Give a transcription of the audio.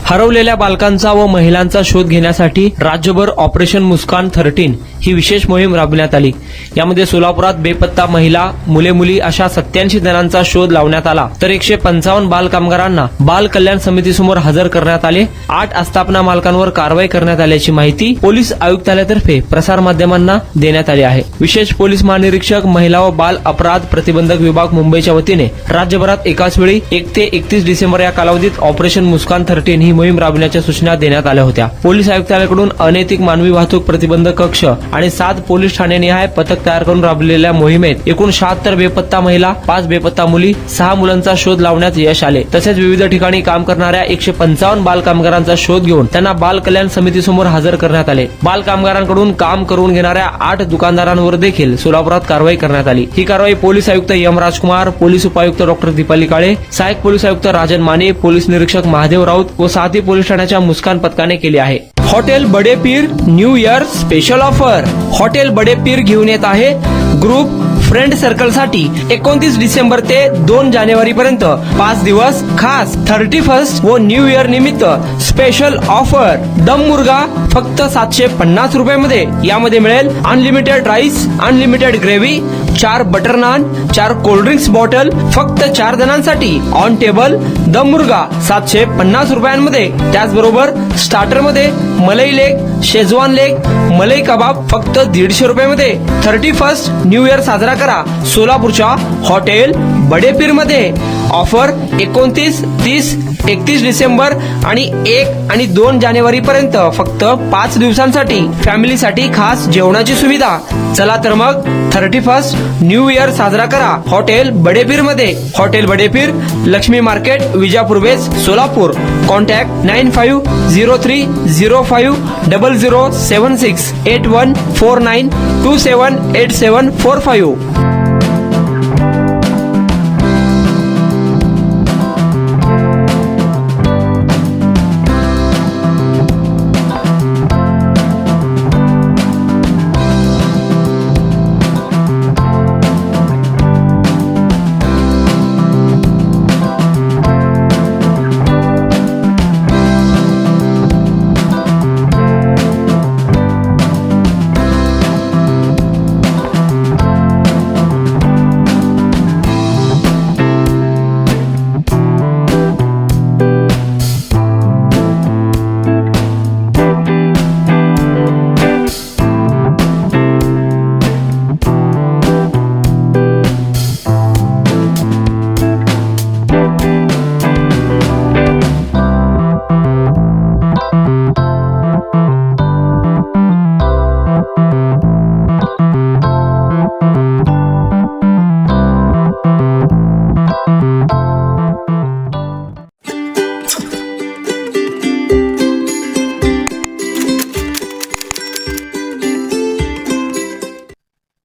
हरवलेल्या बालकांचा व महिलांचा शोध घेण्यासाठी राज्यभर ऑपरेशन मुस्कान 13 ही विशेष मोहीम राबविण्यात आली। यामध्ये सोलापुरात बेपत्ता महिला, मुले मुली अशा 87 जणांचा शोध लावण्यात आला, तर 155 बाल कामगारांना बाल कल्याण समितीसमोर हजर करण्यात आले। 8 आस्थापना मालकांवर कारवाई करण्यात आल्याची माहिती पोलीस आयुक्तालयातर्फे प्रसार माध्यमांना देण्यात आली आहे। विशेष पोलीस महानिरीक्षक महिला व बाल अपराध प्रतिबंधक विभाग मुंबईच्या वतीने राज्यभरात एकाच वेळी 1 ते 31 डिसेंबर या कालावधीत ऑपरेशन मुस्कान 13 ही मोहीम राबविण्याच्या सूचना देण्यात आल्या होत्या। पोलीस आयुक्तालयाकडून अनैतिक मानवी वाहतूक प्रतिबंधक कक्ष आणि 7 पोलीस ठाणेनिहाय पथक तयार करून राबविलेल्या मोहिमेत एकूण 76 बेपत्ता महिला, 5 बेपत्ता मुली, 6 मुलांचा शोध लावण्यात यश आले। तसेच विविध ठिकाणी काम करणाऱ्या 155 बाल कामगारांचा शोध घेऊन त्यांना बाल कल्याण समितीसमोर हजर करण्यात आले। बाल कामगारांकडून काम करून घेणाऱ्या 8 दुकानदारांवर देखील सोलापुरात कारवाई करण्यात आली। ही कारवाई पोलीस आयुक्त एम राजकुमार, पोलीस उपायुक्त डॉक्टर दीपाली काळे, सहाय्यक पोलीस आयुक्त राजन माने, पोलीस निरीक्षक महादेव राऊत व साथी पोलीस ठाण्याच्या मुस्कान पथकाने केली आहे। Hotel Bade Peer new year special offer. Hotel Bade Peer घेऊन येत आहे ग्रुप फ्रेंड सर्कल साठी 29 डिसेंबर ते 2 जानेवारी पर्यंत 5 दिवस खास 31 व न्यू इयर निमित्त स्पेशल ऑफर। दम मुर्गा फक्त 750 रुपयामध्ये। यामध्ये मिळेल unlimited rice, unlimited gravy, 4 butter naan, 4 cold drinks bottle फक्त 4 जणांसाठी ऑन टेबल। दम मुर्गा 750 रुपयांमध्ये। त्याचबरोबर स्टार्टर मध्ये मलाई लेग, शेजवान लेग, मलाई कबाब फक्त 150 रुपयामध्ये। 31 न्यू इयर साजरा करा सोलापूरच्या हॉटेल बडे पीर मध्ये। ऑफर 29, 30, 31 डिसेंबर आणि 1 आणि 2 जानेवारी पर्यंत फक्त 5 दिवसांसाठी। फॅमिलीसाठी खास जेवणाची सुविधा। चला तर मग 31 न्यू इयर साजरा करा हॉटेल बडे पीर मध्ये। Hotel Bade Peer, Laxmi market, Vijapur west, Solapur. Contact 9503050076 8149278745।